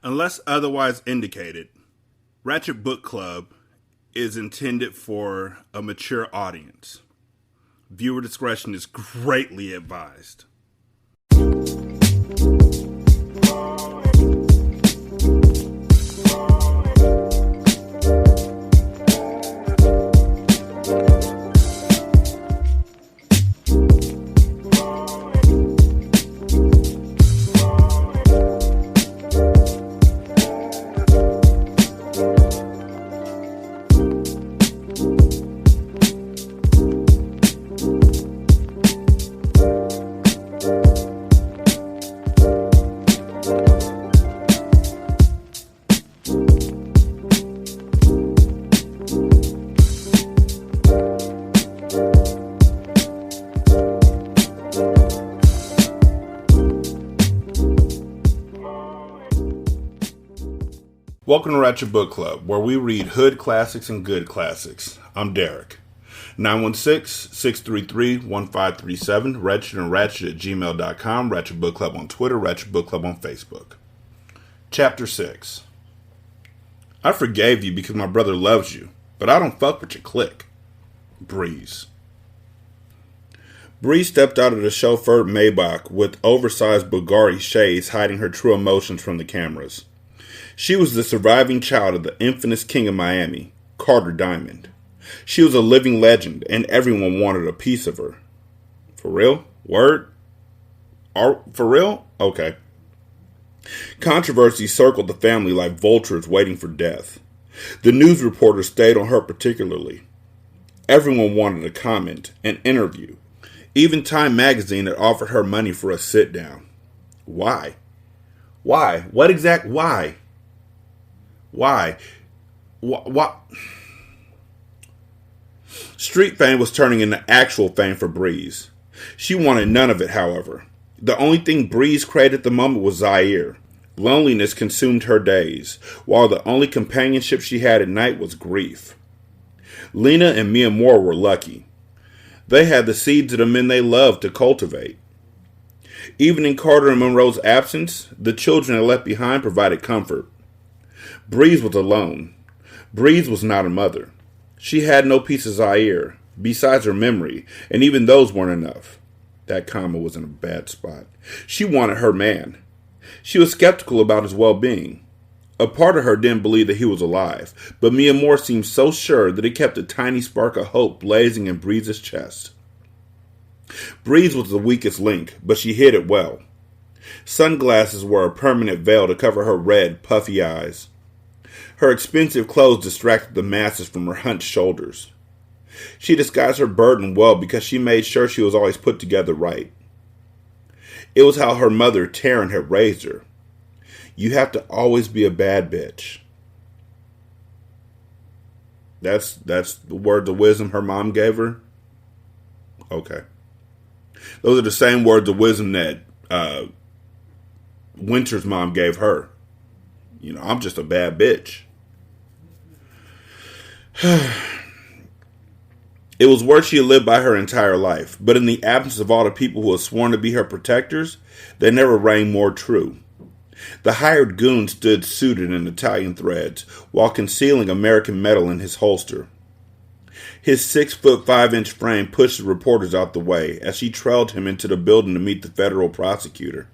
Unless otherwise indicated, Ratchet Book Club is intended for a mature audience. Viewer discretion is greatly advised. Welcome to Ratchet Book Club, where we read hood classics and good classics. I'm Derek. 916-633-1537, Ratchet and Ratchet at gmail.com, Ratchet Book Club on Twitter, Ratchet Book Club on Facebook. Chapter 6. I forgave you because my brother loves you, but I don't fuck with your clique. Breeze. Breeze stepped out of the chauffeured Maybach with oversized Bugatti shades hiding her true emotions from the cameras. She was the surviving child of the infamous king of Miami, Carter Diamond. She was a living legend, and everyone wanted a piece of her. For real? Word? For real? Okay. Controversy circled the family like vultures waiting for death. The news reporters stayed on her particularly. Everyone wanted a comment, an interview. Even Time magazine had offered her money for a sit-down. Why? Why? What exact why? Why? What? Street fame was turning into actual fame for Breeze. She wanted none of it, however. The only thing Breeze craved at the moment was Zaire. Loneliness consumed her days, while the only companionship she had at night was grief. Lena and Mia Moore were lucky. They had the seeds of the men they loved to cultivate. Even in Carter and Monroe's absence, the children they left behind provided comfort. Breeze was alone. Breeze was not a mother. She had no piece of Zaire, besides her memory, and even those weren't enough. That comma was in a bad spot. She wanted her man. She was skeptical about his well-being. A part of her didn't believe that he was alive, but Mia Moore seemed so sure that it kept a tiny spark of hope blazing in Breeze's chest. Breeze was the weakest link, but she hid it well. Sunglasses were a permanent veil to cover her red, puffy eyes. Her expensive clothes distracted the masses from her hunched shoulders. She disguised her burden well because she made sure she was always put together right. It was how her mother, Taryn, had raised her. You have to always be a bad bitch. That's the words of wisdom her mom gave her? Okay. Those are the same words of wisdom that Winter's mom gave her. You know, I'm just a bad bitch. It was words she had lived by her entire life, but in the absence of all the people who had sworn to be her protectors, they never rang more true. The hired goon stood suited in Italian threads, while concealing American metal in his holster. His 6'5" frame pushed the reporters out the way as she trailed him into the building to meet the federal prosecutor.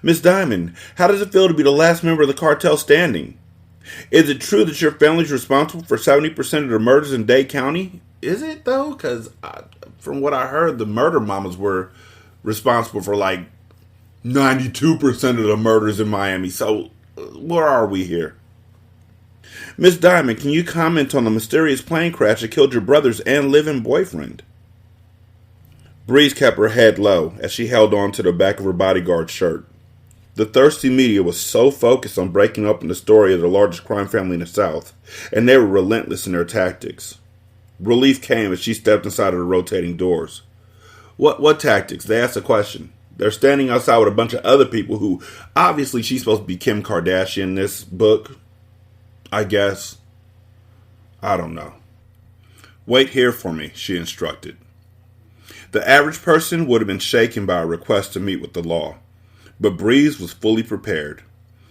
Miss Diamond, how does it feel to be the last member of the cartel standing? Is it true that your family's responsible for 70% of the murders in Dade County? Is it, though? Because from what I heard, the murder mamas were responsible for like 92% of the murders in Miami. So, where are we here? Miss Diamond, can you comment on the mysterious plane crash that killed your brother's and live-in boyfriend? Breeze kept her head low as she held on to the back of her bodyguard's shirt. The thirsty media was so focused on breaking open the story of the largest crime family in the South, and they were relentless in their tactics. Relief came as she stepped inside of the rotating doors. What tactics? They asked a question. They're standing outside with a bunch of other people who, obviously she's supposed to be Kim Kardashian in this book. I guess. I don't know. Wait here for me, she instructed. The average person would have been shaken by a request to meet with the law, but Breeze was fully prepared.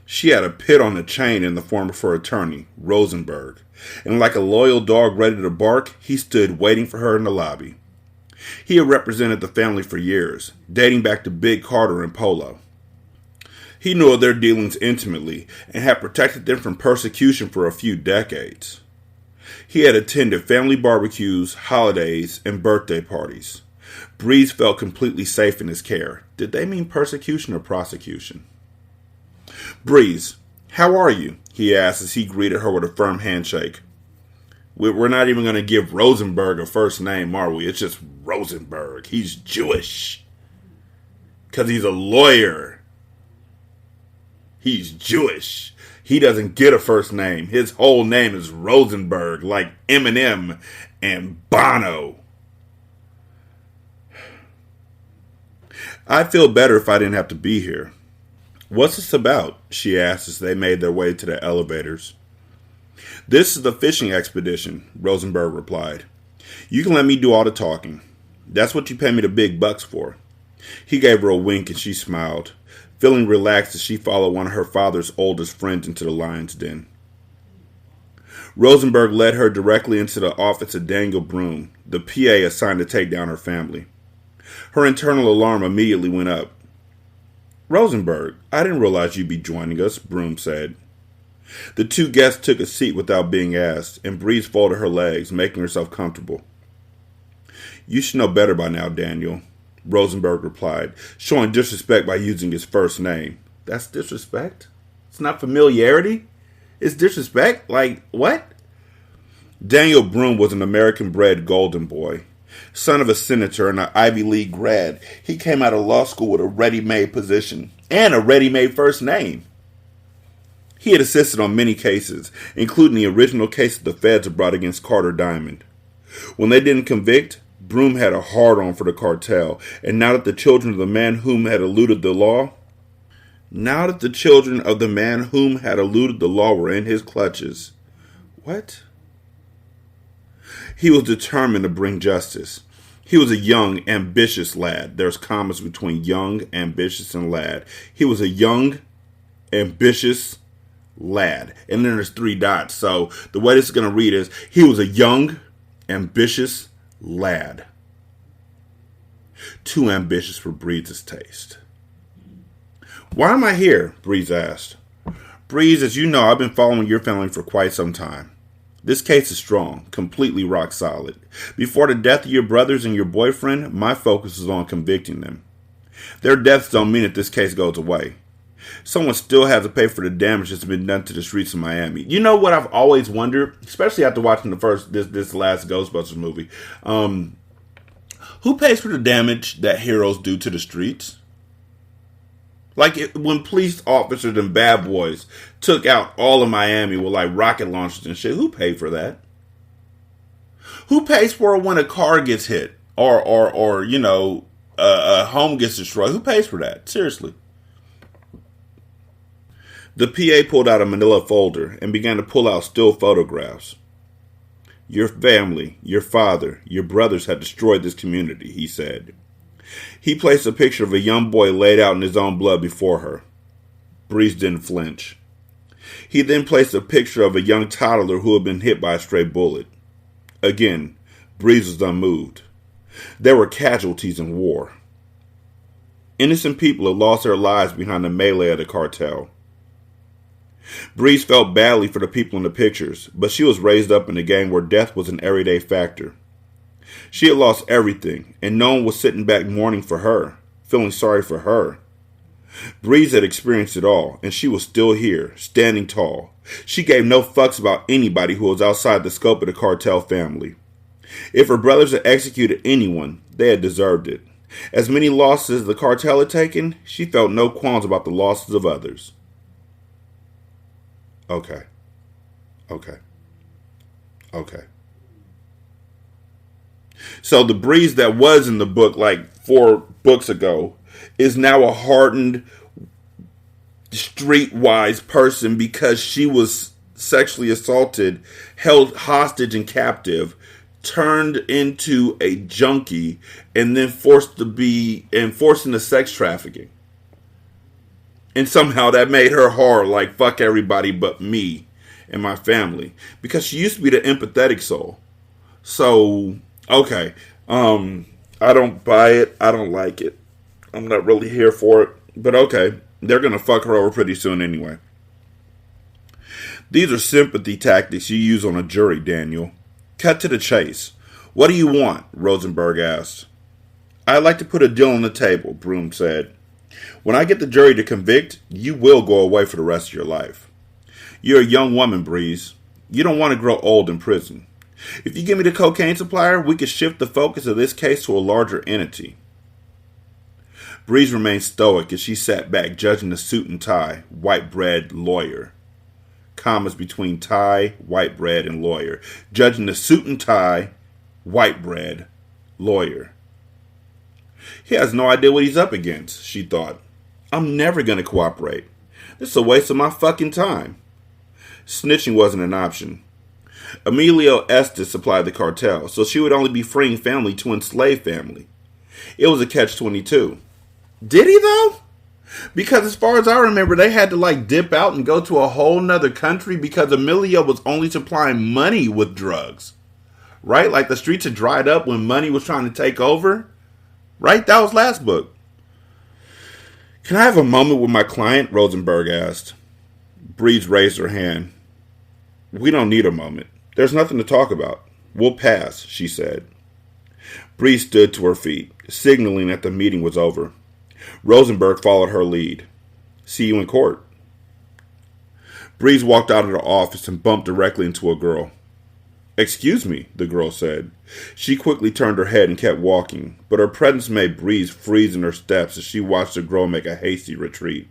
She had a pit on the chain in the form of her attorney, Rosenberg, and like a loyal dog ready to bark, he stood waiting for her in the lobby. He had represented the family for years, dating back to Big Carter and Polo. He knew of their dealings intimately and had protected them from persecution for a few decades. He had attended family barbecues, holidays, and birthday parties. Breeze felt completely safe in his care. Did they mean persecution or prosecution? "Breeze, how are you?" he asked as he greeted her with a firm handshake. "We're not even going to give Rosenberg a first name, are we? It's just Rosenberg. He's Jewish. Because he's a lawyer. He's Jewish. He doesn't get a first name. His whole name is Rosenberg, like Eminem and Bono." "I'd feel better if I didn't have to be here." "What's this about?" she asked as they made their way to the elevators. "This is the fishing expedition," Rosenberg replied. "You can let me do all the talking. That's what you pay me the big bucks for." He gave her a wink and she smiled, feeling relaxed as she followed one of her father's oldest friends into the lion's den. Rosenberg led her directly into the office of Daniel Broom, the PA assigned to take down her family. Her internal alarm immediately went up. "Rosenberg, I didn't realize you'd be joining us," Broom said. The two guests took a seat without being asked, and Breeze folded her legs, making herself comfortable. "You should know better by now, Daniel," Rosenberg replied, showing disrespect by using his first name. "That's disrespect? It's not familiarity? It's disrespect? Like, what?" Daniel Broom was an American-bred golden boy. Son of a senator and an Ivy League grad, he came out of law school with a ready-made position and a ready-made first name. He had assisted on many cases, including the original case that the feds had brought against Carter Diamond. When they didn't convict, Broom had a hard-on for the cartel, and now that the children of the man whom had eluded the law were in his clutches. What? He was determined to bring justice. He was a young, ambitious lad. There's commas between young, ambitious, and lad. He was a young, ambitious lad. And then there's 3 dots. So the way this is going to read is, he was a young, ambitious lad. Too ambitious for Breeze's taste. "Why am I here?" Breeze asked. "Breeze, as you know, I've been following your family for quite some time. This case is strong, completely rock solid. Before the death of your brothers and your boyfriend, my focus is on convicting them. Their deaths don't mean that this case goes away. Someone still has to pay for the damage that's been done to the streets of Miami." You know what I've always wondered, especially after watching this last Ghostbusters movie, who pays for the damage that heroes do to the streets? Like when police officers and bad boys took out all of Miami with like rocket launchers and shit, who paid for that? Who pays for it when a car gets hit or you know, a home gets destroyed? Who pays for that? Seriously. The PA pulled out a manila folder and began to pull out still photographs. "Your family, your father, your brothers had destroyed this community," he said. He placed a picture of a young boy laid out in his own blood before her. Breeze didn't flinch. He then placed a picture of a young toddler who had been hit by a stray bullet. Again, Breeze was unmoved. There were casualties in war. Innocent people had lost their lives behind the melee of the cartel. Breeze felt badly for the people in the pictures, but she was raised up in a gang where death was an everyday factor. She had lost everything, and no one was sitting back mourning for her, feeling sorry for her. Breeze had experienced it all, and she was still here, standing tall. She gave no fucks about anybody who was outside the scope of the cartel family. If her brothers had executed anyone, they had deserved it. As many losses as the cartel had taken, she felt no qualms about the losses of others. Okay. So the Breeze that was in the book like 4 books ago is now a hardened, streetwise person because she was sexually assaulted, held hostage and captive, turned into a junkie, and then forced into sex trafficking. And somehow that made her hard, like fuck everybody but me and my family. Because she used to be the empathetic soul. So, okay. I don't buy it. I don't like it. I'm not really here for it. But okay. They're going to fuck her over pretty soon anyway. These are sympathy tactics you use on a jury, Daniel. Cut to the chase. What do you want? Rosenberg asked. I'd like to put a deal on the table, Broom said. When I get the jury to convict, you will go away for the rest of your life. You're a young woman, Breeze. You don't want to grow old in prison. If you give me the cocaine supplier, we can shift the focus of this case to a larger entity. Breeze remained stoic as she sat back, judging the suit and tie, white bread lawyer. Commas between tie, white bread, and lawyer. Judging the suit and tie, white bread, lawyer. He has no idea what he's up against, she thought. I'm never going to cooperate. This is a waste of my fucking time. Snitching wasn't an option. Emilio Estes supplied the cartel, so she would only be freeing family to enslave family. It was a catch-22. Did he, though? Because as far as I remember, they had to, dip out and go to a whole nother country because Emilio was only supplying money with drugs. Right? Like the streets had dried up when money was trying to take over. Right? That was last book. Can I have a moment with my client? Rosenberg asked. Breeze raised her hand. We don't need a moment. There's nothing to talk about. We'll pass, she said. Breeze stood to her feet, signaling that the meeting was over. Rosenberg followed her lead. See you in court. Breeze walked out of the office and bumped directly into a girl. Excuse me, the girl said. She quickly turned her head and kept walking, but her presence made Breeze freeze in her steps as she watched the girl make a hasty retreat.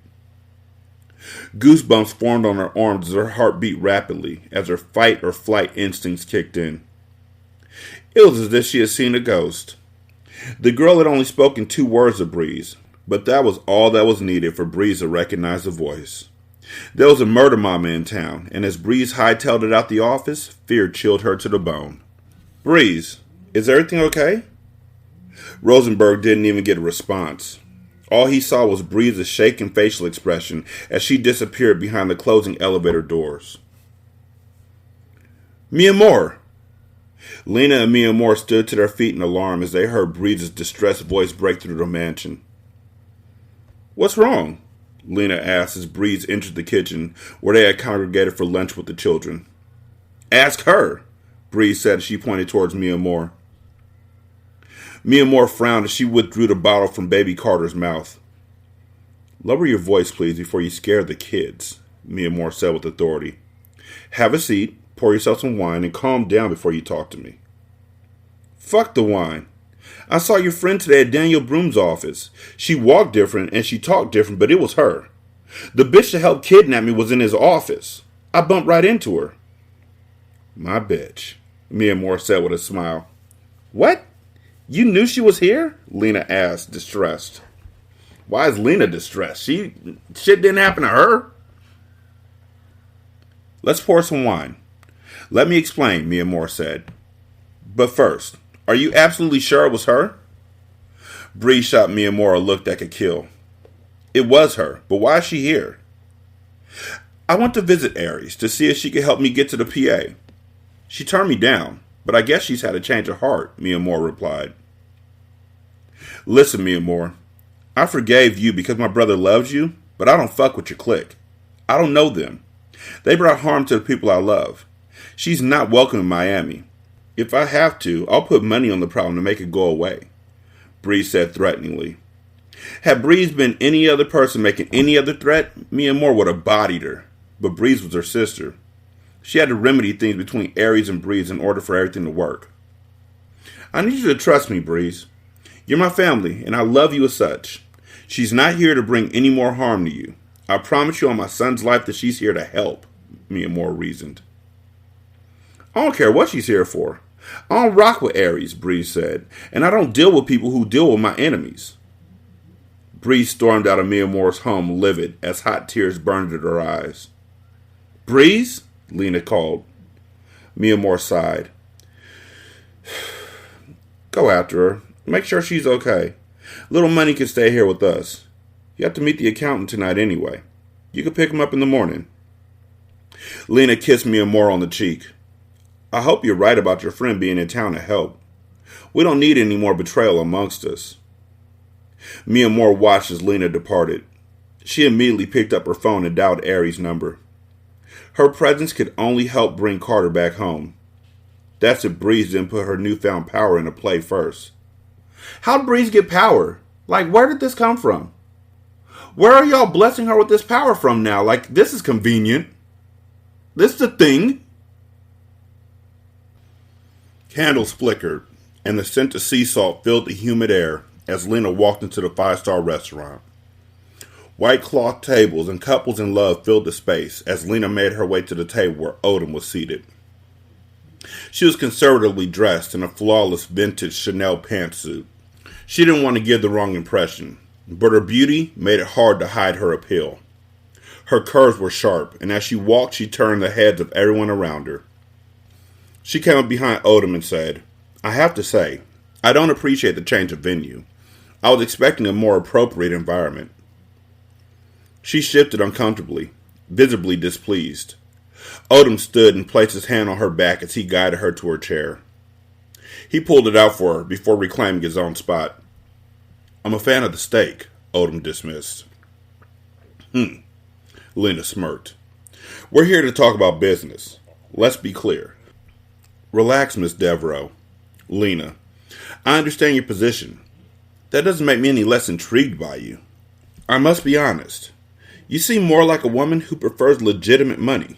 Goosebumps formed on her arms as her heart beat rapidly, as her fight or flight instincts kicked in. It was as if she had seen a ghost. The girl had only spoken 2 words to Breeze, but that was all that was needed for Breeze to recognize the voice. There was a murder mama in town, and as Breeze hightailed it out the office, fear chilled her to the bone. Breeze, is everything okay? Rosenberg didn't even get a response. All he saw was Breeze's shaken facial expression as she disappeared behind the closing elevator doors. Mia Moore! Lena and Mia Moore stood to their feet in alarm as they heard Breeze's distressed voice break through the mansion. What's wrong? Lena asked as Breeze entered the kitchen where they had congregated for lunch with the children. Ask her, Breeze said as she pointed towards Mia Moore. Mia Moore frowned as she withdrew the bottle from baby Carter's mouth. Lower your voice, please, before you scare the kids, Mia Moore said with authority. Have a seat, pour yourself some wine, and calm down before you talk to me. Fuck the wine. I saw your friend today at Daniel Broom's office. She walked different and she talked different, but it was her. The bitch that helped kidnap me was in his office. I bumped right into her. My bitch, Mia Moore said with a smile. What? You knew she was here? Lena asked, distressed. Why is Lena distressed? Shit didn't happen to her. Let's pour some wine. Let me explain, Mia Moore said. But first, are you absolutely sure it was her? Bree shot Mia Moore a look that could kill. It was her, but why is she here? I went to visit Aries to see if she could help me get to the PA. She turned me down, but I guess she's had a change of heart, Mia Moore replied. Listen, Mia Moore, I forgave you because my brother loves you, but I don't fuck with your clique. I don't know them. They brought harm to the people I love. She's not welcome in Miami. If I have to, I'll put money on the problem to make it go away, Bree said threateningly. Had Breeze been any other person making any other threat, Mia Moore would have bodied her, but Breeze was her sister. She had to remedy things between Aries and Breeze in order for everything to work. I need you to trust me, Breeze. You're my family, and I love you as such. She's not here to bring any more harm to you. I promise you on my son's life that she's here to help, Mia Moore reasoned. I don't care what she's here for. I don't rock with Aries, Breeze said, and I don't deal with people who deal with my enemies. Breeze stormed out of Mia Moore's home livid as hot tears burned at her eyes. Breeze? Lena called. Mia Moore sighed. Go after her. Make sure she's okay. Little Money can stay here with us. You have to meet the accountant tonight anyway. You can pick him up in the morning. Lena kissed Mia Moore on the cheek. I hope you're right about your friend being in town to help. We don't need any more betrayal amongst us. Mia Moore watched as Lena departed. She immediately picked up her phone and dialed Aries' number. Her presence could only help bring Carter back home. That's if Breeze didn't put her newfound power into play first. How'd Breeze get power? Like, where did this come from? Where are y'all blessing her with this power from now? Like, this is convenient. This is a thing. Candles flickered, and the scent of sea salt filled the humid air as Lena walked into the five-star restaurant. White cloth tables and couples in love filled the space as Lena made her way to the table where Odom was seated. She was conservatively dressed in a flawless vintage Chanel pantsuit. She didn't want to give the wrong impression, but her beauty made it hard to hide her appeal. Her curves were sharp, and as she walked, she turned the heads of everyone around her. She came up behind Odom and said, I have to say, I don't appreciate the change of venue. I was expecting a more appropriate environment. She shifted uncomfortably, visibly displeased. Odom stood and placed his hand on her back as he guided her to her chair. He pulled it out for her before reclaiming his own spot. I'm a fan of the steak, Odom dismissed. Lena smirked. We're here to talk about business. Let's be clear. Relax, Miss Devereaux. Lena, I understand your position. That doesn't make me any less intrigued by you. I must be honest. You seem more like a woman who prefers legitimate money.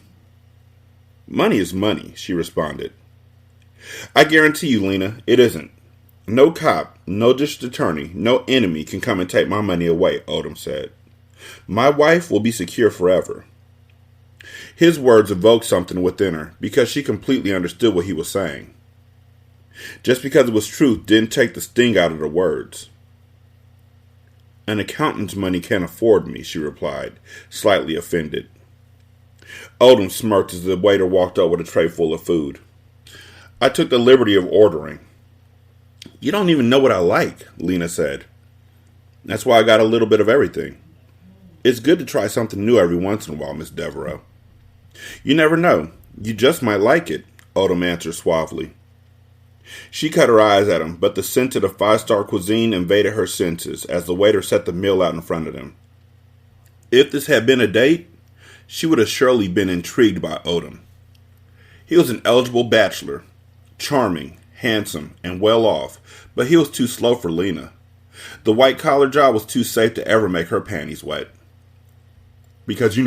Money is money, she responded. I guarantee you, Lena, it isn't. No cop, no district attorney, no enemy can come and take my money away, Odom said. My wife will be secure forever. His words evoked something within her because she completely understood what he was saying. Just because it was truth didn't take the sting out of the words. An accountant's money can't afford me, she replied, slightly offended. Odom smirked as the waiter walked up with a tray full of food. I took the liberty of ordering. You don't even know what I like, Lena said. That's why I got a little bit of everything. It's good to try something new every once in a while, Miss Devereaux. You never know. You just might like it, Odom answered suavely. She cut her eyes at him, but the scent of the five-star cuisine invaded her senses as the waiter set the meal out in front of them. If this had been a date, she would have surely been intrigued by Odom. He was an eligible bachelor, charming, handsome, and well off, but he was too slow for Lena. The white-collar job was too safe to ever make her panties wet. Because,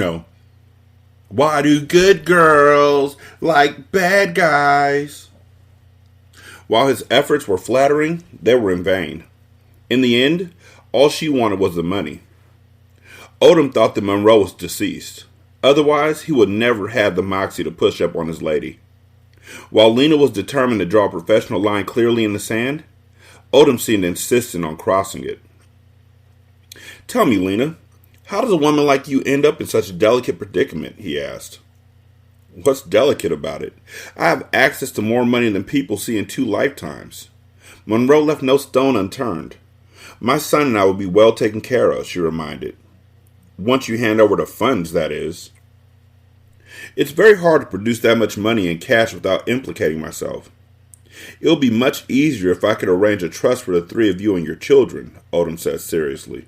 why do good girls like bad guys? While his efforts were flattering, they were in vain. In the end, all she wanted was the money. Odom thought that Monroe was deceased. Otherwise, he would never have the moxie to push up on his lady. While Lena was determined to draw a professional line clearly in the sand, Odom seemed insistent on crossing it. Tell me, Lena, how does a woman like you end up in such a delicate predicament? He asked. What's delicate about it? I have access to more money than people see in 2 lifetimes. Monroe left no stone unturned. My son and I will be well taken care of, she reminded. Once you hand over the funds, that is. It's very hard to produce that much money in cash without implicating myself. It'll be much easier if I could arrange a trust for the 3 of you and your children, Odom said seriously.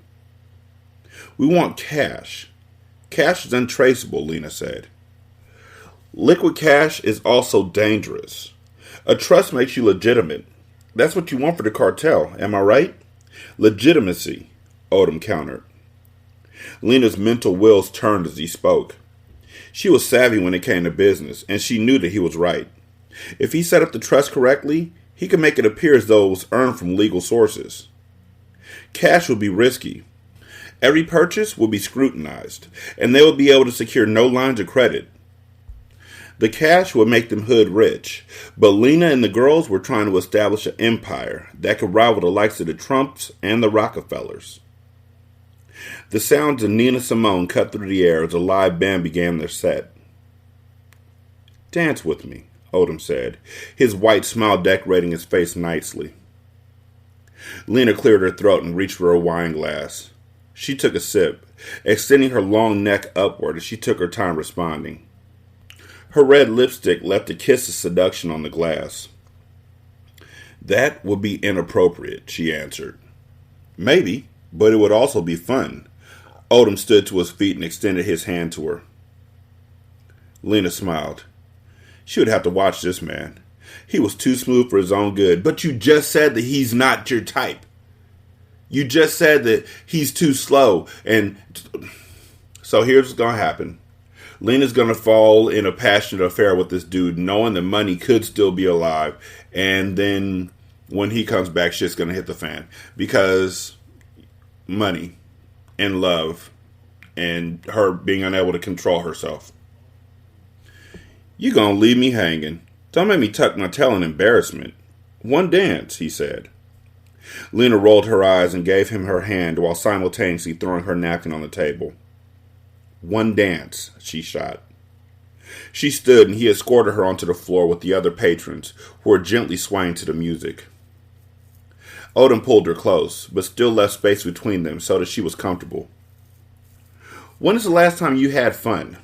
We want cash. Cash is untraceable, Lena said. Liquid cash is also dangerous. A trust makes you legitimate. That's what you want for the cartel, am I right? Legitimacy, Odom countered. Lena's mental wheels turned as he spoke. She was savvy when it came to business, and she knew that he was right. If he set up the trust correctly, he could make it appear as though it was earned from legal sources. Cash would be risky. Every purchase would be scrutinized, and they would be able to secure no lines of credit. The cash would make them hood rich, but Lena and the girls were trying to establish an empire that could rival the likes of the Trumps and the Rockefellers. The sounds of Nina Simone cut through the air as a live band began their set. Dance with me, Odom said, his white smile decorating his face nicely. Lena cleared her throat and reached for her wine glass. She took a sip, extending her long neck upward as she took her time responding. Her red lipstick left a kiss of seduction on the glass. That would be inappropriate, she answered. Maybe, but it would also be fun. Odom stood to his feet and extended his hand to her. Lena smiled. She would have to watch this man. He was too smooth for his own good. But you just said that he's not your type. You just said that he's too slow. And so here's what's going to happen. Lena's going to fall in a passionate affair with this dude, knowing that money could still be alive. And then when he comes back, shit's going to hit the fan. Because money and love and her being unable to control herself. You going to leave me hanging. Don't make me tuck my tail in embarrassment. One dance, he said. Lena rolled her eyes and gave him her hand while simultaneously throwing her napkin on the table. One dance, she shot. She stood and he escorted her onto the floor with the other patrons, who were gently swaying to the music. Odom pulled her close, but still left space between them so that she was comfortable. When is the last time you had fun?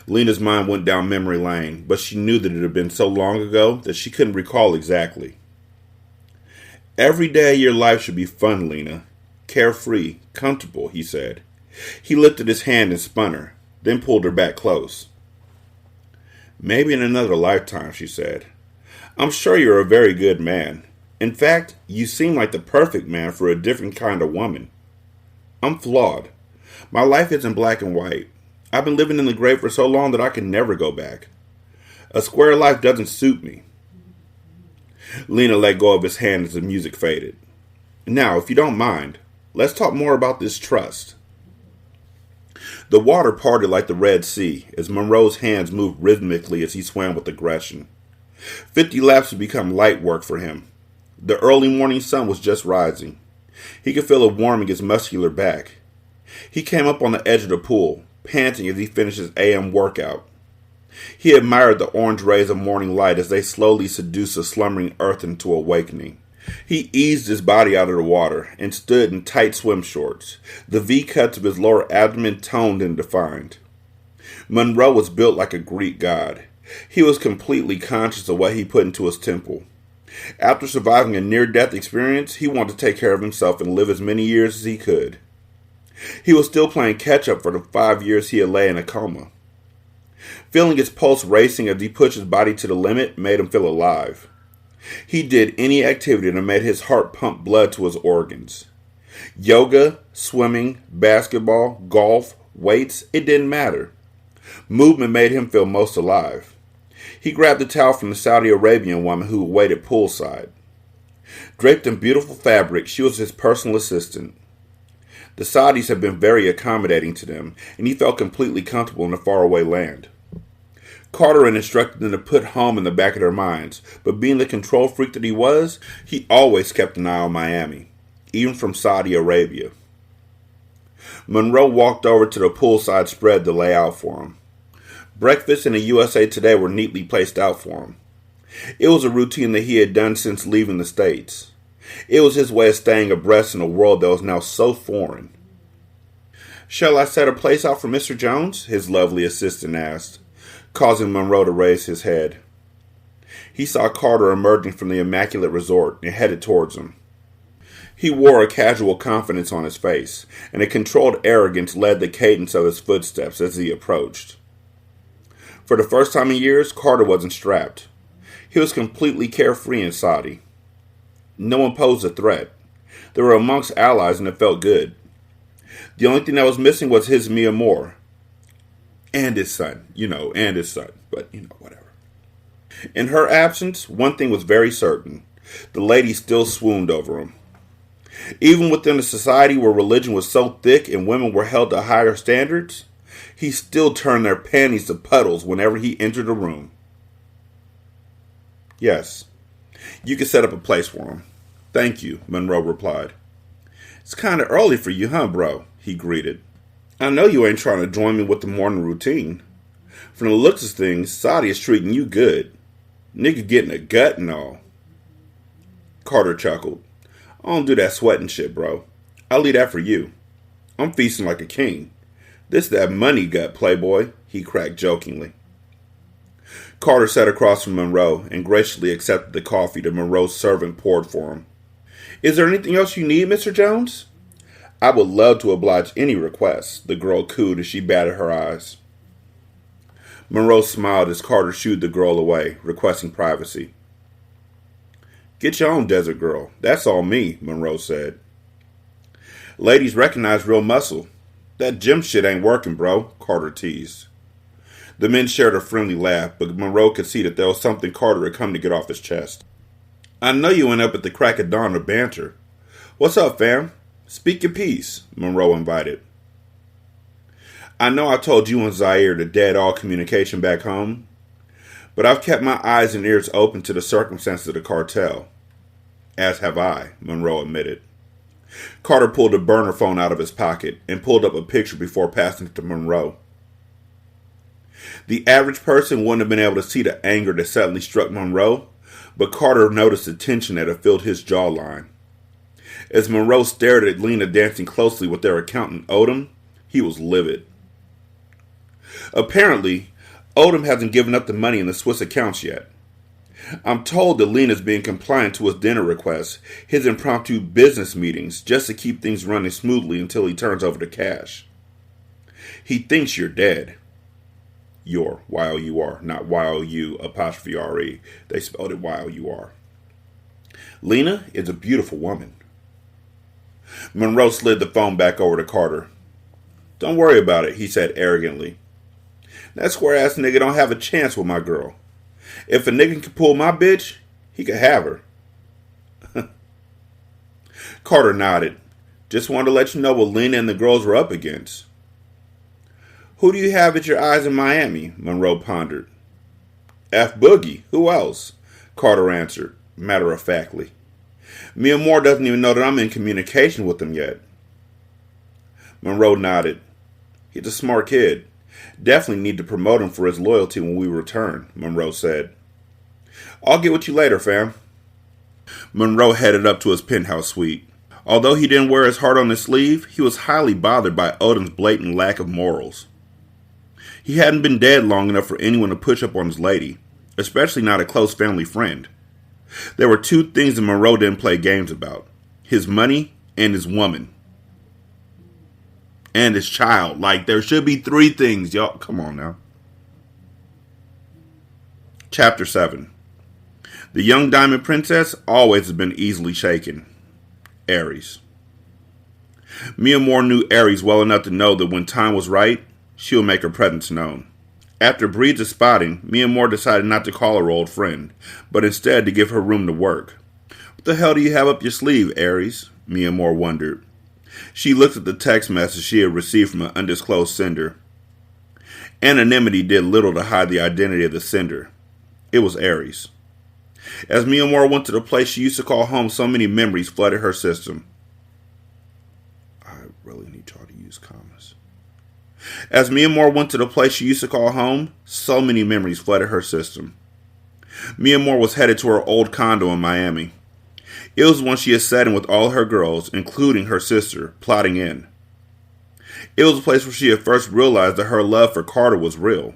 Lena's mind went down memory lane, but she knew that it had been so long ago that she couldn't recall exactly. Every day of your life should be fun, Lena. Carefree, comfortable, he said. He lifted his hand and spun her, then pulled her back close. Maybe in another lifetime, she said. I'm sure you're a very good man. In fact, you seem like the perfect man for a different kind of woman. I'm flawed. My life isn't black and white. I've been living in the grave for so long that I can never go back. A square life doesn't suit me. Lena let go of his hand as the music faded. Now, if you don't mind, let's talk more about this trust. The water parted like the Red Sea as Monroe's hands moved rhythmically as he swam with aggression. 50 laps would become light work for him. The early morning sun was just rising. He could feel it warming his muscular back. He came up on the edge of the pool, panting as he finished his AM workout. He admired the orange rays of morning light as they slowly seduced the slumbering earth into awakening. He eased his body out of the water and stood in tight swim shorts, the V-cuts of his lower abdomen toned and defined. Monroe was built like a Greek god. He was completely conscious of what he put into his temple. After surviving a near-death experience, he wanted to take care of himself and live as many years as he could. He was still playing catch-up for the 5 years he had lay in a coma. Feeling his pulse racing as he pushed his body to the limit made him feel alive. He did any activity that made his heart pump blood to his organs. Yoga, swimming, basketball, golf, weights, it didn't matter. Movement made him feel most alive. He grabbed the towel from the Saudi Arabian woman who waited poolside. Draped in beautiful fabric, she was his personal assistant. The Saudis had been very accommodating to them, and he felt completely comfortable in a faraway land. Carter had instructed them to put home in the back of their minds, but being the control freak that he was, he always kept an eye on Miami, even from Saudi Arabia. Monroe walked over to the poolside spread to lay out for him. Breakfast and a USA Today were neatly placed out for him. It was a routine that he had done since leaving the States. It was his way of staying abreast in a world that was now so foreign. "Shall I set a place out for Mr. Jones?" his lovely assistant asked, causing Monroe to raise his head. He saw Carter emerging from the immaculate resort and headed towards him. He wore a casual confidence on his face, and a controlled arrogance led the cadence of his footsteps as he approached. For the first time in years, Carter wasn't strapped. He was completely carefree in Saudi. No one posed a threat. They were amongst allies and it felt good. The only thing that was missing was his mi amor. And his son, but whatever. In her absence, one thing was very certain. The lady still swooned over him. Even within a society where religion was so thick and women were held to higher standards, he still turned their panties to puddles whenever he entered a room. "Yes, you can set up a place for him." "Thank you," Monroe replied. "It's kind of early for you, huh, bro?" he greeted. "I know you ain't trying to join me with the morning routine. From the looks of things, Saudi is treating you good. Nigga getting a gut and all." Carter chuckled. "I don't do that sweating shit, bro. I'll leave that for you. I'm feasting like a king. This that money gut, playboy, he cracked jokingly. Carter sat across from Monroe and graciously accepted the coffee that Monroe's servant poured for him. Is there anything else you need, Mr. Jones? I would love to oblige any request, the girl cooed as she batted her eyes. Monroe smiled as Carter shooed the girl away, requesting privacy. Get your own desert girl. That's all me, Monroe said. Ladies recognize real muscle. That gym shit ain't working, bro, Carter teased. The men shared a friendly laugh, but Monroe could see that there was something Carter had come to get off his chest. I know you went up at the crack of dawn to banter. What's up, fam? Speak your piece, Monroe invited. I know I told you and Zaire to dead all communication back home, but I've kept my eyes and ears open to the circumstances of the cartel. As have I, Monroe admitted. Carter pulled a burner phone out of his pocket and pulled up a picture before passing it to Monroe. The average person wouldn't have been able to see the anger that suddenly struck Monroe, but Carter noticed the tension that had filled his jawline. As Monroe stared at Lena dancing closely with their accountant, Odom, he was livid. Apparently, Odom hasn't given up the money in the Swiss accounts yet. I'm told that Lena's being compliant to his dinner requests, his impromptu business meetings, just to keep things running smoothly until he turns over the cash. He thinks you're dead. You're, Y-O-U-R, not Y-O-U apostrophe R-E. They spelled it Y-O-U-R. Lena is a beautiful woman. Monroe slid the phone back over to Carter. Don't worry about it, he said arrogantly. That square-ass nigga don't have a chance with my girl. If a nigga can pull my bitch, he could have her. Carter nodded. Just wanted to let you know what Lena and the girls were up against. Who do you have at your eyes in Miami? Monroe pondered. F. Boogie. Who else? Carter answered, matter-of-factly. Mia Moore doesn't even know that I'm in communication with him yet. Monroe nodded. He's a smart kid. Definitely need to promote him for his loyalty when we return, Monroe said. I'll get with you later, fam. Monroe headed up to his penthouse suite. Although he didn't wear his heart on his sleeve, he was highly bothered by Odom's blatant lack of morals. He hadn't been dead long enough for anyone to push up on his lady, especially not a close family friend. There were two things that Monroe didn't play games about. His money and his woman. And his child. Like, there should be three things, y'all. Come on now. Chapter 7. The young diamond princess always has been easily shaken. Aries. Mia Moore knew Aries well enough to know that when time was right, she would make her presence known. After breeds spotting, Mia Moore decided not to call her old friend, but instead to give her room to work. What the hell do you have up your sleeve, Aries? Mia Moore wondered. She looked at the text message she had received from an undisclosed sender. Anonymity did little to hide the identity of the sender. It was Aries. As Mia Moore went to the place she used to call home, so many memories flooded her system. I really need y'all to use commas. As Mia Moore went to the place she used to call home, so many memories flooded her system. Mia Moore was headed to her old condo in Miami. It was one she had sat in with all her girls, including her sister, plotting in. It was a place where she had first realized that her love for Carter was real.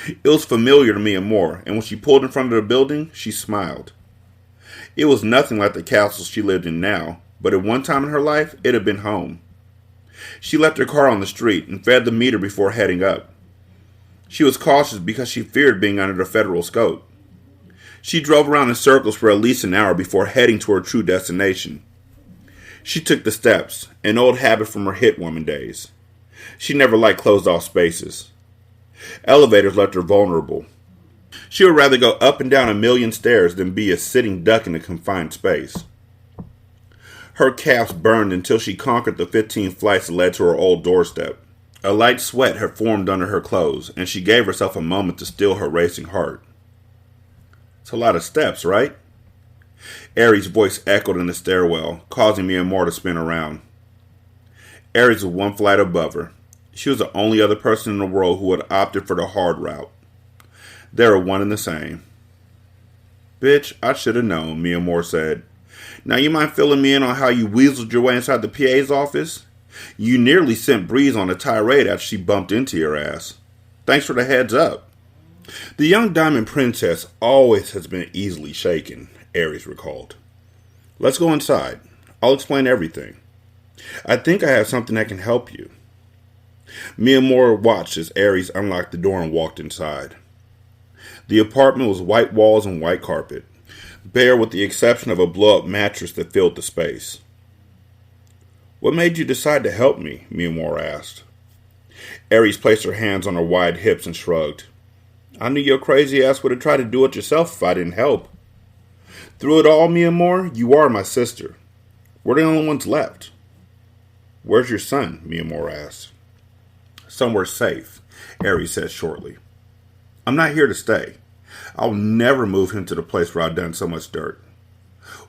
It was familiar to Mia Moore, and when she pulled in front of the building, she smiled. It was nothing like the castle she lived in now, but at one time in her life, it had been home. She left her car on the street and fed the meter before heading up. She was cautious because she feared being under the federal scope. She drove around in circles for at least an hour before heading to her true destination. She took the steps, an old habit from her hit woman days. She never liked closed-off spaces. Elevators left her vulnerable. She would rather go up and down a million stairs than be a sitting duck in a confined space. Her calves burned until she conquered the 15 flights that led to her old doorstep. A light sweat had formed under her clothes, and she gave herself a moment to still her racing heart. It's a lot of steps, right? Aries' voice echoed in the stairwell, causing Mia Moore to spin around. Aries was one flight above her. She was the only other person in the world who had opted for the hard route. They were one and the same. Bitch, I should have known, Mia Moore said. Now you mind filling me in on how you weaseled your way inside the PA's office? You nearly sent Breeze on a tirade after she bumped into your ass. Thanks for the heads up. The young diamond princess always has been easily shaken, Ares recalled. Let's go inside. I'll explain everything. I think I have something that can help you. Mia Moore watched as Ares unlocked the door and walked inside. The apartment was white walls and white carpet, bare with the exception of a blow-up mattress that filled the space. What made you decide to help me? Mia Moore asked. Ares placed her hands on her wide hips and shrugged. I knew your crazy ass would have tried to do it yourself if I didn't help. Through it all, Mia Moore, you are my sister. We're the only ones left. Where's your son? Mia Moore asked. Somewhere safe, Ares said shortly. I'm not here to stay. I'll never move him to the place where I've done so much dirt.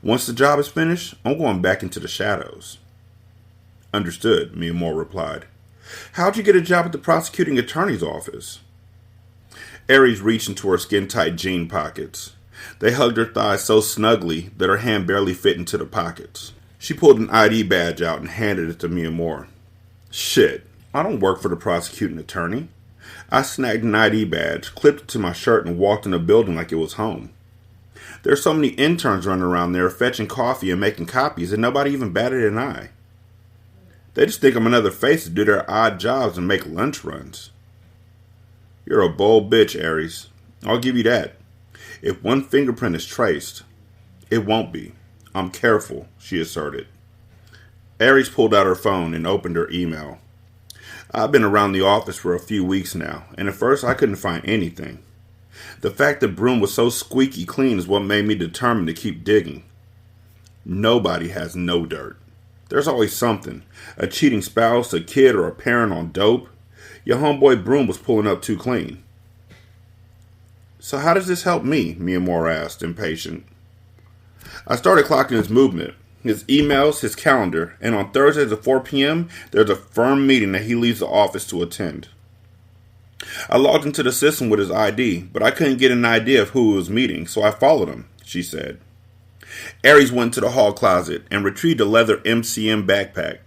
Once the job is finished, I'm going back into the shadows. Understood, Mia Moore replied. How'd you get a job at the prosecuting attorney's office? Ares reached into her skin-tight jean pockets. They hugged her thighs so snugly that her hand barely fit into the pockets. She pulled an ID badge out and handed it to Mia Moore. Shit, I don't work for the prosecuting attorney. I snagged an ID badge, clipped it to my shirt, and walked in the building like it was home. There's so many interns running around there fetching coffee and making copies, and nobody even batted an eye. They just think I'm another face to do their odd jobs and make lunch runs. You're a bold bitch, Ares. I'll give you that. If one fingerprint is traced, it won't be. I'm careful, she asserted. Ares pulled out her phone and opened her email. I've been around the office for a few weeks now, and at first I couldn't find anything. The fact that Broom was so squeaky clean is what made me determined to keep digging. Nobody has no dirt. There's always something. A cheating spouse, a kid, or a parent on dope. Your homeboy Broom was pulling up too clean. So how does this help me? Mia Moore asked, impatient. I started clocking his movement, his emails, his calendar, and on Thursdays at 4 p.m., there's a firm meeting that he leaves the office to attend. I logged into the system with his ID, but I couldn't get an idea of who he was meeting, so I followed him, she said. Ares went to the hall closet and retrieved a leather MCM backpack.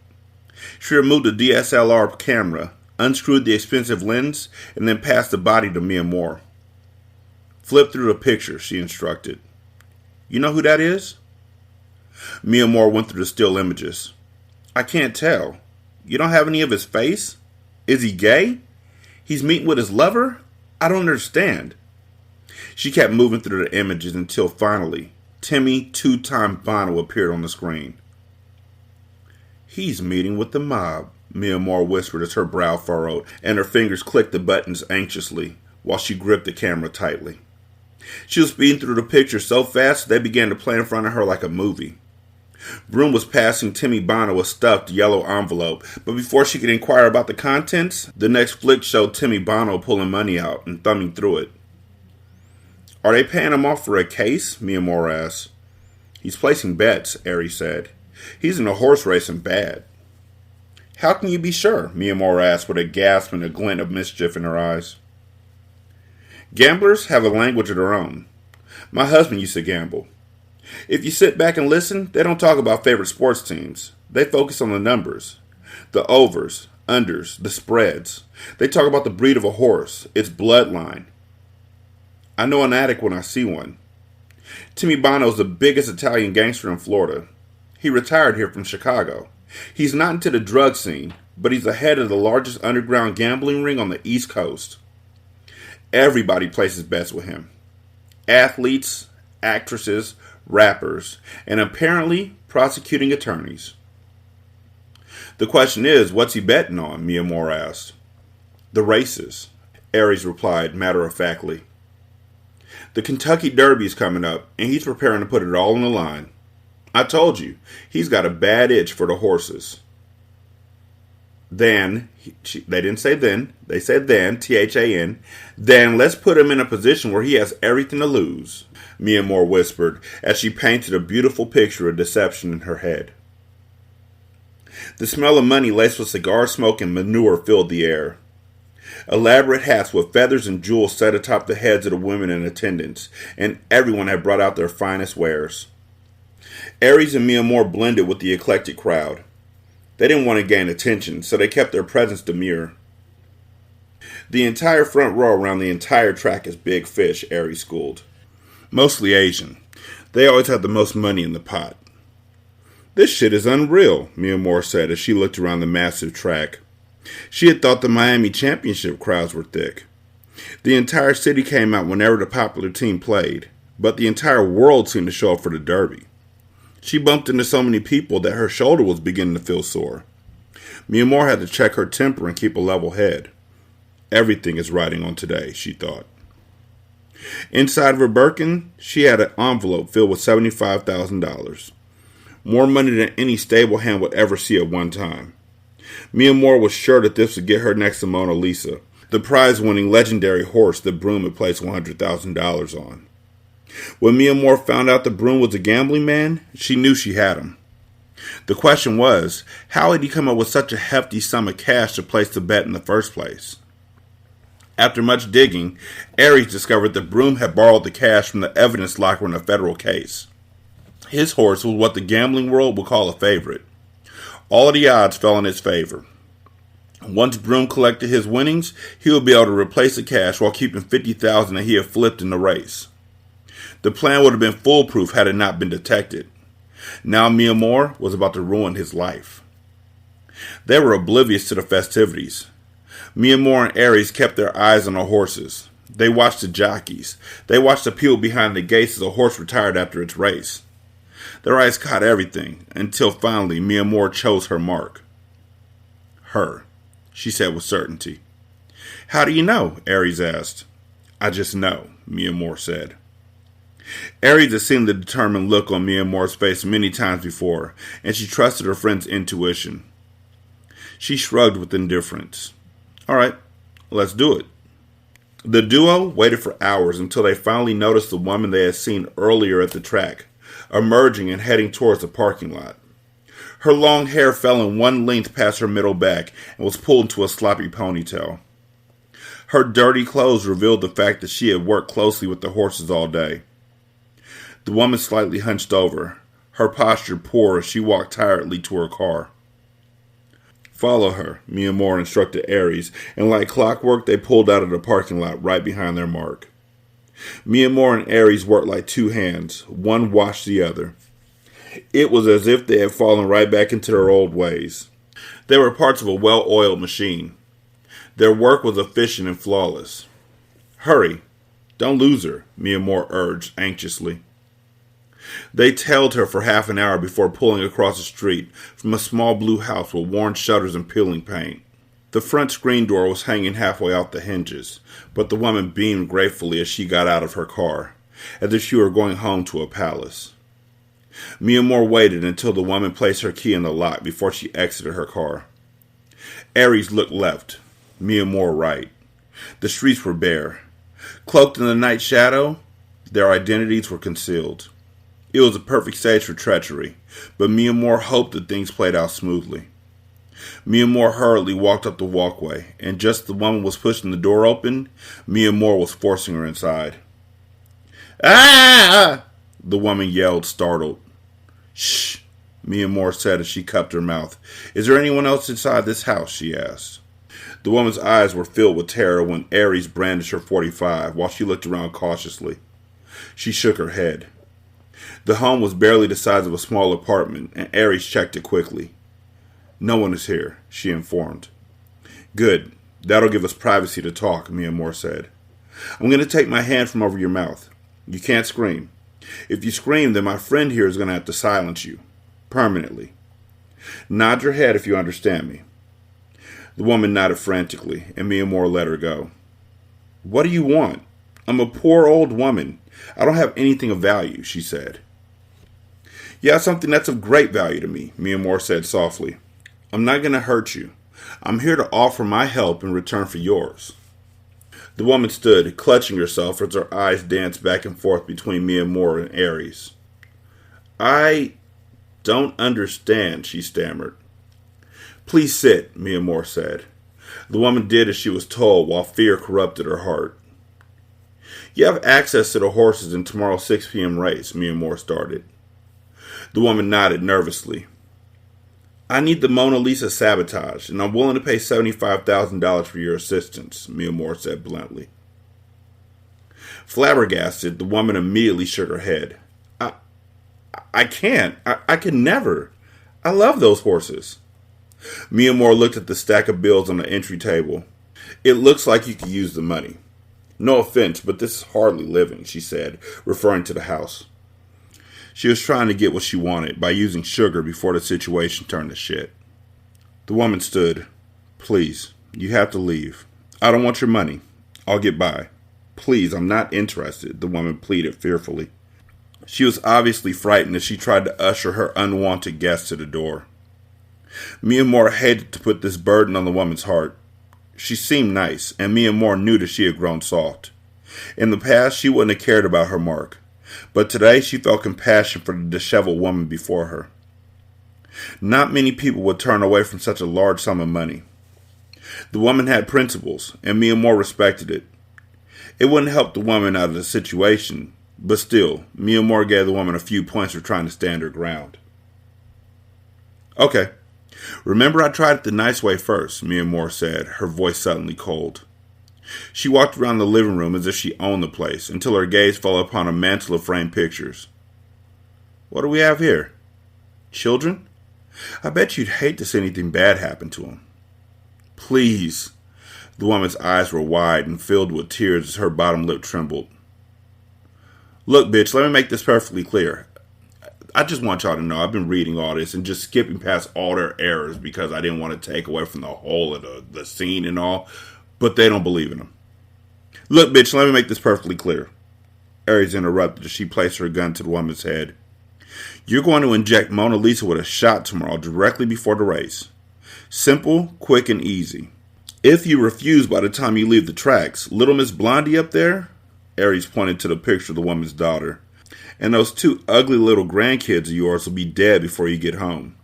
She removed the DSLR camera, unscrewed the expensive lens, and then passed the body to Mia Moore. Flip through the picture, she instructed. You know who that is? Mia Moore went through the still images. I can't tell. You don't have any of his face? Is he gay? He's meeting with his lover? I don't understand. She kept moving through the images until finally, Timmy two-time Bono appeared on the screen. He's meeting with the mob, Mia Moore whispered as her brow furrowed and her fingers clicked the buttons anxiously while she gripped the camera tightly. She was speeding through the pictures so fast they began to play in front of her like a movie. Broom was passing Timmy Bono a stuffed yellow envelope, but before she could inquire about the contents, the next flick showed Timmy Bono pulling money out and thumbing through it. Are they paying him off for a case? Mia Moore asked. He's placing bets, Ares said. He's in a horse race and bad. How can you be sure? Mia Moore asked with a gasp and a glint of mischief in her eyes. Gamblers have a language of their own. My husband used to gamble. If you sit back and listen, they don't talk about favorite sports teams. They focus on the numbers. The overs, unders, the spreads. They talk about the breed of a horse, its bloodline. I know an addict when I see one. Timmy Bono is the biggest Italian gangster in Florida. He retired here from Chicago. He's not into the drug scene, but he's the head of the largest underground gambling ring on the East Coast. Everybody places bets with him. Athletes, actresses, rappers, and apparently prosecuting attorneys. The question is, what's he betting on? Mia Moore asked. The races, Ares replied matter-of-factly. The Kentucky Derby's coming up, and he's preparing to put it all on the line. I told you, he's got a bad itch for the horses. They didn't say then, they said then, T-H-A-N. Then let's put him in a position where he has everything to lose, Mia Moore whispered as she painted a beautiful picture of deception in her head. The smell of money laced with cigar smoke and manure filled the air. Elaborate hats with feathers and jewels sat atop the heads of the women in attendance, and everyone had brought out their finest wares. Aries and Mia Moore blended with the eclectic crowd. They didn't want to gain attention, so they kept their presence demure. The entire front row around the entire track is big fish, Aries schooled. Mostly Asian. They always have the most money in the pot. This shit is unreal, Mia Moore said as she looked around the massive track. She had thought the Miami Championship crowds were thick. The entire city came out whenever the popular team played, but the entire world seemed to show up for the Derby. She bumped into so many people that her shoulder was beginning to feel sore. Mia Moore had to check her temper and keep a level head. Everything is riding on today, she thought. Inside of her Birkin, she had an envelope filled with $75,000. More money than any stable hand would ever see at one time. Mia Moore was sure that this would get her next to Mona Lisa, the prize-winning legendary horse that Broom had placed $100,000 on. When Mia Moore found out that Broom was a gambling man, she knew she had him. The question was, how had he come up with such a hefty sum of cash to place the bet in the first place? After much digging, Aries discovered that Broom had borrowed the cash from the evidence locker in a federal case. His horse was what the gambling world would call a favorite. All of the odds fell in his favor. Once Broom collected his winnings, he would be able to replace the cash while keeping $50,000 that he had flipped in the race. The plan would have been foolproof had it not been detected. Now Mia Moore was about to ruin his life. They were oblivious to the festivities. Mia Moore and Aries kept their eyes on the horses. They watched the jockeys. They watched the people behind the gates as a horse retired after its race. Their eyes caught everything, until finally Mia Moore chose her mark. Her, she said with certainty. How do you know? Aries asked. I just know, Mia Moore said. Aries had seen the determined look on Mia Moore's face many times before, and she trusted her friend's intuition. She shrugged with indifference. All right, let's do it. The duo waited for hours until they finally noticed the woman they had seen earlier at the track, emerging and heading towards the parking lot. Her long hair fell in one length past her middle back and was pulled into a sloppy ponytail. Her dirty clothes revealed the fact that she had worked closely with the horses all day. The woman slightly hunched over, her posture poor as she walked tiredly to her car. Follow her, Mia Moore instructed Aries, and like clockwork they pulled out of the parking lot right behind their mark. Mia Moore and Aries worked like two hands, one washed the other. It was as if they had fallen right back into their old ways. They were parts of a well-oiled machine. Their work was efficient and flawless. Hurry, don't lose her, Mia Moore urged anxiously. They tailed her for half an hour before pulling across the street from a small blue house with worn shutters and peeling paint. The front screen door was hanging halfway out the hinges, but the woman beamed gratefully as she got out of her car, as if she were going home to a palace. Mia Moore waited until the woman placed her key in the lock before she exited her car. Aries looked left, Mia Moore right. The streets were bare. Cloaked in the night shadow, their identities were concealed. It was a perfect stage for treachery, but Mia Moore hoped that things played out smoothly. Mia Moore hurriedly walked up the walkway, and just as the woman was pushing the door open, Mia Moore was forcing her inside. Ah! The woman yelled, startled. Shh, Mia Moore said as she cupped her mouth. Is there anyone else inside this house? She asked. The woman's eyes were filled with terror when Aries brandished her .45 while she looked around cautiously. She shook her head. The home was barely the size of a small apartment, and Aries checked it quickly. No one is here, she informed. Good. That'll give us privacy to talk, Mia Moore said. I'm going to take my hand from over your mouth. You can't scream. If you scream, then my friend here is going to have to silence you. Permanently. Nod your head if you understand me. The woman nodded frantically, and Mia Moore let her go. What do you want? I'm a poor old woman. I don't have anything of value, she said. You have something that's of great value to me, Mia Moore said softly. I'm not going to hurt you. I'm here to offer my help in return for yours. The woman stood, clutching herself as her eyes danced back and forth between Mia Moore and Aries. I don't understand, she stammered. Please sit, Mia Moore said. The woman did as she was told while fear corrupted her heart. You have access to the horses in tomorrow's 6 p.m. race, Mia Moore started. The woman nodded nervously. I need the Mona Lisa sabotaged, and I'm willing to pay $75,000 for your assistance, Mia Moore said bluntly. Flabbergasted, the woman immediately shook her head. I can't. I can never. I love those horses. Mia Moore looked at the stack of bills on the entry table. It looks like you could use the money. No offense, but this is hardly living, she said, referring to the house. She was trying to get what she wanted by using sugar before the situation turned to shit. The woman stood. Please, you have to leave. I don't want your money. I'll get by. Please, I'm not interested, the woman pleaded fearfully. She was obviously frightened as she tried to usher her unwanted guest to the door. Mia Moore hated to put this burden on the woman's heart. She seemed nice, and Mia Moore knew that she had grown soft. In the past, she wouldn't have cared about her mark, but today she felt compassion for the disheveled woman before her. Not many people would turn away from such a large sum of money. The woman had principles, and Mia Moore respected it. It wouldn't help the woman out of the situation, but still, Mia Moore gave the woman a few points for trying to stand her ground. Okay. Remember I tried it the nice way first, Mia Moore said, her voice suddenly cold. She walked around the living room as if she owned the place, until her gaze fell upon a mantle of framed pictures. What do we have here? Children? I bet you'd hate to see anything bad happen to them. Please. The woman's eyes were wide and filled with tears as her bottom lip trembled. Look, bitch, let me make this perfectly clear. I just want y'all to know I've been reading all this and just skipping past all their errors because I didn't want to take away from the whole of the scene and all, but they don't believe in them. Look, bitch, let me make this perfectly clear. Aries interrupted as she placed her gun to the woman's head. You're going to inject Mona Lisa with a shot tomorrow directly before the race. Simple, quick, and easy. If you refuse by the time you leave the tracks, little Miss Blondie up there, Aries pointed to the picture of the woman's daughter, and those two ugly little grandkids of yours will be dead before you get home.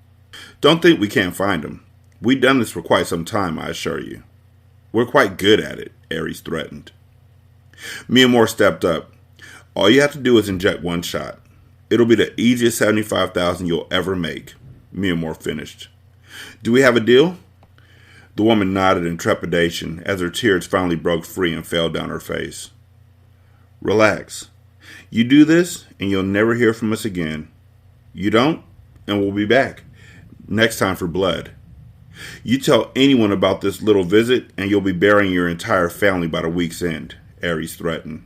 Don't think we can't find them. We've done this for quite some time, I assure you. We're quite good at it, Aries threatened. Mia Moore stepped up. All you have to do is inject one shot. It'll be the easiest $75,000 you'll ever make, Mia Moore finished. Do we have a deal? The woman nodded in trepidation as her tears finally broke free and fell down her face. Relax. You do this, and you'll never hear from us again. You don't, and we'll be back. Next time for blood. You tell anyone about this little visit, and you'll be burying your entire family by the week's end, Aries threatened.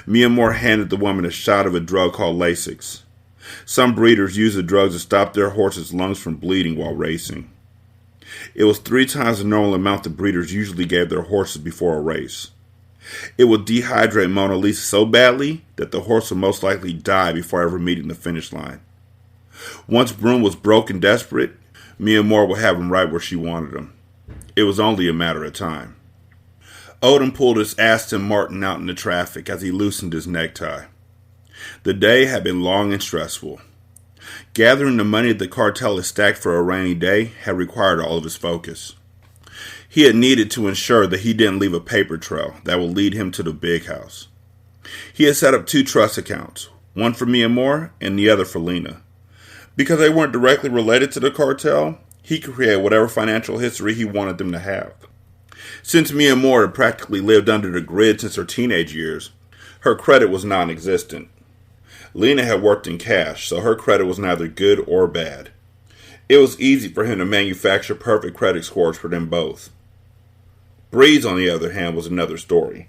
Mia Moore handed the woman a shot of a drug called Lasix. Some breeders use the drugs to stop their horses' lungs from bleeding while racing. It was 3 times the normal amount the breeders usually gave their horses before a race. It would dehydrate Mona Lisa so badly that the horse would most likely die before ever meeting the finish line. Once Broom was broke and desperate, Mia Moore would have him right where she wanted him. It was only a matter of time. Odom pulled his Aston Martin out into traffic as he loosened his necktie. The day had been long and stressful. Gathering the money that the cartel had stacked for a rainy day had required all of his focus. He had needed to ensure that he didn't leave a paper trail that would lead him to the big house. He had set up 2 trust accounts, one for Mia Moore and the other for Lena. Because they weren't directly related to the cartel, he could create whatever financial history he wanted them to have. Since Mia Moore had practically lived under the grid since her teenage years, her credit was non-existent. Lena had worked in cash, so her credit was neither good or bad. It was easy for him to manufacture perfect credit scores for them both. Breeze, on the other hand, was another story.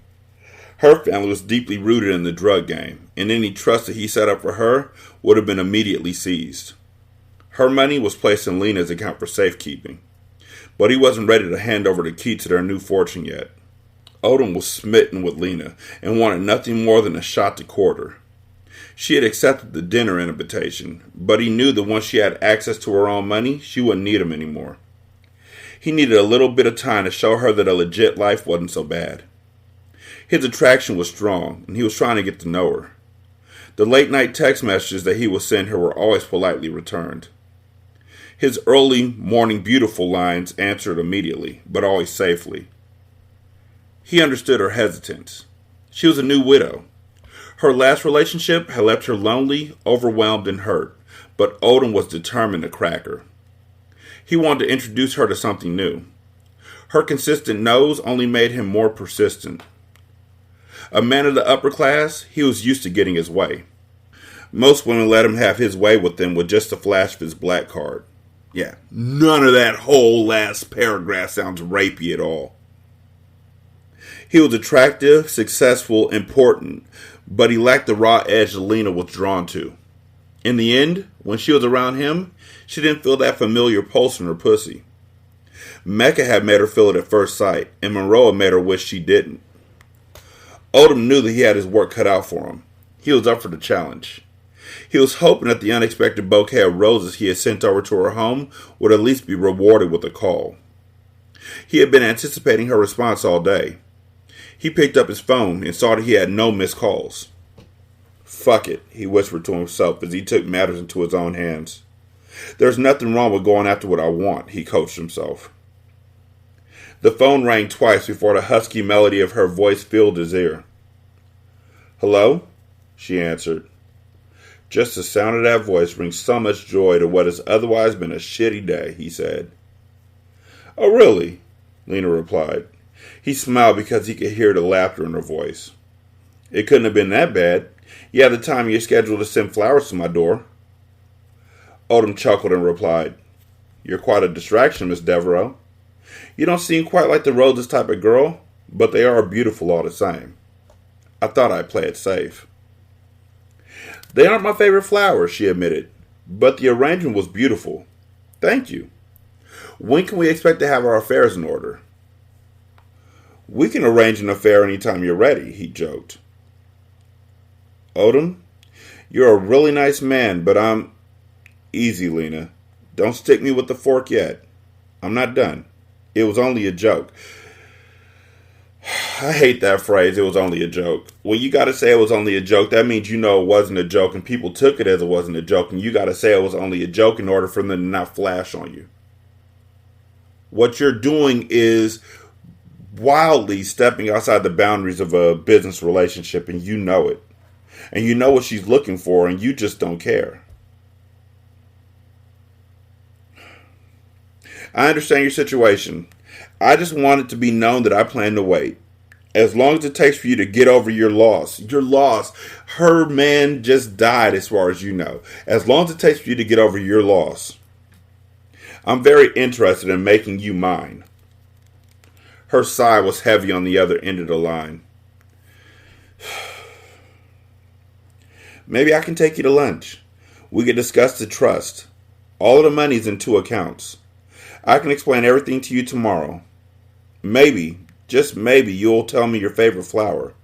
Her family was deeply rooted in the drug game, and any trust that he set up for her would have been immediately seized. Her money was placed in Lena's account for safekeeping, but he wasn't ready to hand over the key to their new fortune yet. Odom was smitten with Lena and wanted nothing more than a shot to court her. She had accepted the dinner invitation, but he knew that once she had access to her own money, she wouldn't need him anymore. He needed a little bit of time to show her that a legit life wasn't so bad. His attraction was strong, and he was trying to get to know her. The late-night text messages that he would send her were always politely returned. His early morning beautiful lines answered immediately, but always safely. He understood her hesitance. She was a new widow. Her last relationship had left her lonely, overwhelmed, and hurt, but Odom was determined to crack her. He wanted to introduce her to something new. Her consistent no's only made him more persistent. A man of the upper class, he was used to getting his way. Most women let him have his way with them with just a flash of his black card. Yeah, none of that whole last paragraph sounds rapey at all. He was attractive, successful, important, but he lacked the raw edge that Lena was drawn to. In the end, when she was around him, she didn't feel that familiar pulse in her pussy. Mecca had made her feel it at first sight, and Monroe made her wish she didn't. Odom knew that he had his work cut out for him. He was up for the challenge. He was hoping that the unexpected bouquet of roses he had sent over to her home would at least be rewarded with a call. He had been anticipating her response all day. He picked up his phone and saw that he had no missed calls. Fuck it, he whispered to himself as he took matters into his own hands. There's nothing wrong with going after what I want, he coached himself. The phone rang twice before the husky melody of her voice filled his ear. Hello? She answered. Just the sound of that voice brings so much joy to what has otherwise been a shitty day, he said. Oh, really? Lena replied. He smiled because he could hear the laughter in her voice. It couldn't have been that bad. You had the time you're scheduled to send flowers to my door. Odom chuckled and replied, You're quite a distraction, Miss Devereaux. You don't seem quite like the roses type of girl, but they are beautiful all the same. I thought I'd play it safe. They aren't my favorite flowers, she admitted, but the arrangement was beautiful. Thank you. When can we expect to have our affairs in order? We can arrange an affair anytime you're ready, he joked. Odom, you're a really nice man, but I'm... Easy, Lena. Don't stick me with the fork yet. I'm not done. It was only a joke. I hate that phrase, it was only a joke. When you gotta say it was only a joke, that means you know it wasn't a joke and people took it as it wasn't a joke, and you gotta say it was only a joke in order for them to not flash on you. What you're doing is wildly stepping outside the boundaries of a business relationship, and you know it. And you know what she's looking for, and you just don't care. I understand your situation. I just want it to be known that I plan to wait. As long as it takes for you to get over your loss. Your loss. Her man just died as far as you know. As long as it takes for you to get over your loss. I'm very interested in making you mine. Her sigh was heavy on the other end of the line. Maybe I can take you to lunch. We can discuss the trust. All of the money's in 2 accounts. I can explain everything to you tomorrow. Maybe, just maybe, you'll tell me your favorite flower.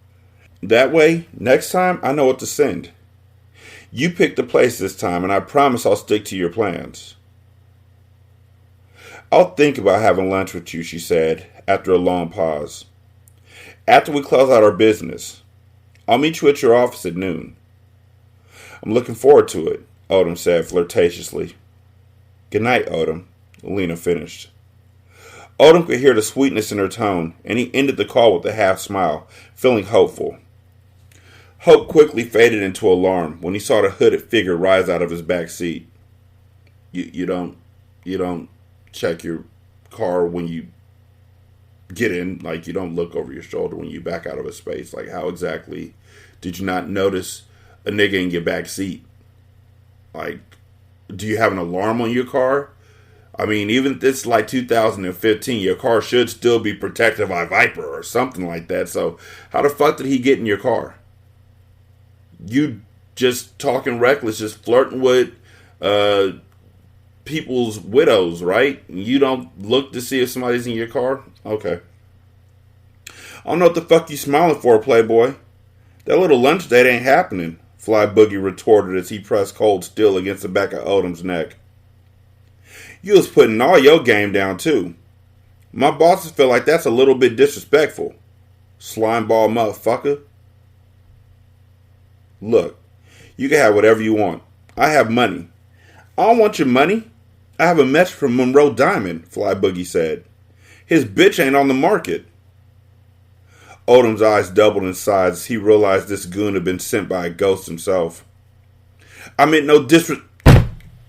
That way, next time, I know what to send. You pick the place this time, and I promise I'll stick to your plans. I'll think about having lunch with you, she said, after a long pause. After we close out our business. I'll meet you at your office at noon. I'm looking forward to it, Odom said flirtatiously. Good night, Odom, Lena finished. Odom could hear the sweetness in her tone, and he ended the call with a half smile, feeling hopeful. Hope quickly faded into alarm when he saw the hooded figure rise out of his back seat. You don't check your car when you get in, like you don't look over your shoulder when you back out of a space. Like, how exactly did you not notice a nigga in your back seat? Like, do you have an alarm on your car? I mean, even if it's like 2015, your car should still be protected by Viper or something like that. So how the fuck did he get in your car? You just talking reckless, just flirting with people's widows, right? You don't look to see if somebody's in your car? Okay. I don't know what the fuck you smiling for, playboy. That little lunch date ain't happening, Fly Boogie retorted as he pressed cold steel against the back of Odom's neck. You was putting all your game down, too. My bosses feel like that's a little bit disrespectful. Slimeball motherfucker. Look, you can have whatever you want. I have money. I don't want your money. I have a message from Monroe Diamond, Fly Boogie said. His bitch ain't on the market. Odom's eyes doubled in size as he realized this goon had been sent by a ghost himself. I meant no disrespect.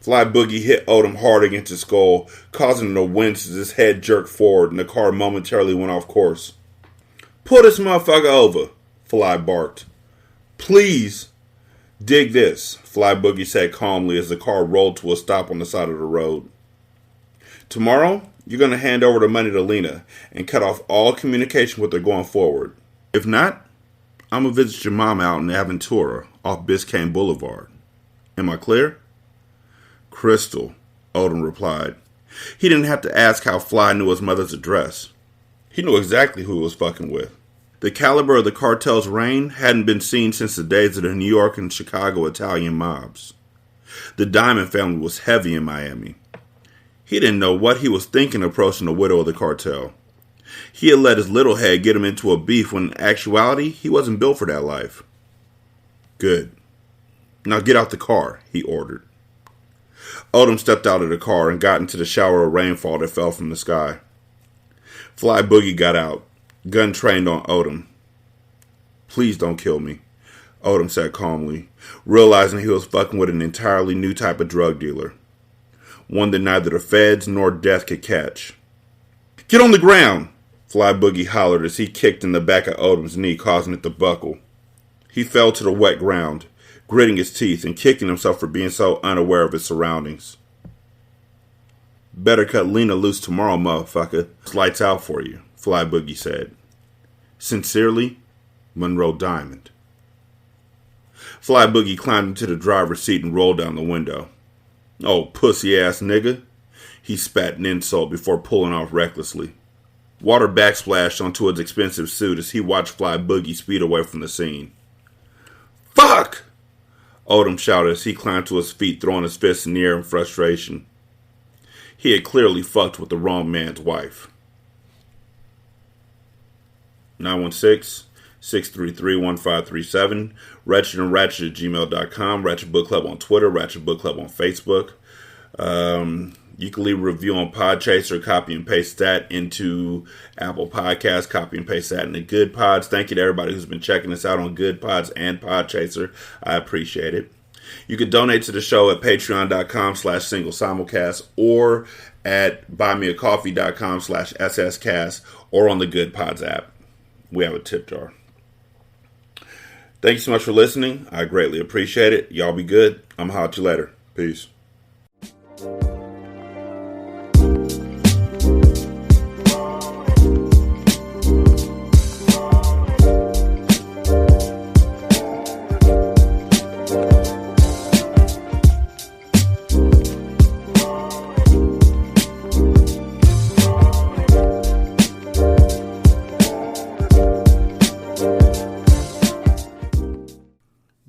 Fly Boogie hit Odom hard against his skull, causing him to wince as his head jerked forward and the car momentarily went off course. "Pull this motherfucker over," Fly barked. "Please." "Dig this," Fly Boogie said calmly as the car rolled to a stop on the side of the road. "Tomorrow, you're going to hand over the money to Lena and cut off all communication with her going forward. If not, I'm going to visit your mom out in Aventura off Biscayne Boulevard. Am I clear?" "Crystal," Odom replied. He didn't have to ask how Fly knew his mother's address. He knew exactly who he was fucking with. The caliber of the cartel's reign hadn't been seen since the days of the New York and Chicago Italian mobs. The Diamond family was heavy in Miami. He didn't know what he was thinking approaching the widow of the cartel. He had let his little head get him into a beef when in actuality he wasn't built for that life. "Good. Now get out the car," he ordered. Odom stepped out of the car and got into the shower of rainfall that fell from the sky. Fly Boogie got out, gun trained on Odom. "Please don't kill me," Odom said calmly, realizing he was fucking with an entirely new type of drug dealer. One that neither the feds nor death could catch. "Get on the ground!" Fly Boogie hollered as he kicked in the back of Odom's knee, causing it to buckle. He fell to the wet ground, gritting his teeth and kicking himself for being so unaware of his surroundings. "Better cut Lena loose tomorrow, motherfucker. It's lights out for you," Fly Boogie said. "Sincerely, Monroe Diamond." Fly Boogie climbed into the driver's seat and rolled down the window. "Oh, pussy-ass nigga," he spat an insult before pulling off recklessly. Water backsplashed onto his expensive suit as he watched Fly Boogie speed away from the scene. "Fuck!" Odom shouted as he climbed to his feet, throwing his fists in the air in frustration. He had clearly fucked with the wrong man's wife. 916-633-1537, Ratchet and Ratchet at gmail.com, Ratchet Book Club on Twitter, Ratchet Book Club on Facebook. You can leave a review on Podchaser, copy and paste that into Apple Podcasts, copy and paste that into Good Pods. Thank you to everybody who's been checking us out on Good Pods and Podchaser. I appreciate it. You can donate to the show at patreon.com/single simulcast or at buymeacoffee.com/sscast or on the Good Pods app. We have a tip jar. Thank you so much for listening. I greatly appreciate it. Y'all be good. I'm gonna holler at you later. Peace.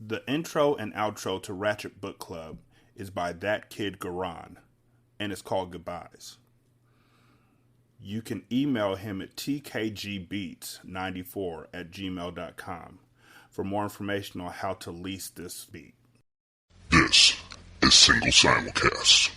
The intro and outro to Ratchet Book Club is by That Kid Garan, and it's called Goodbyes. You can email him at tkgbeats94@gmail.com for more information on how to lease this beat. This is Single Simulcast.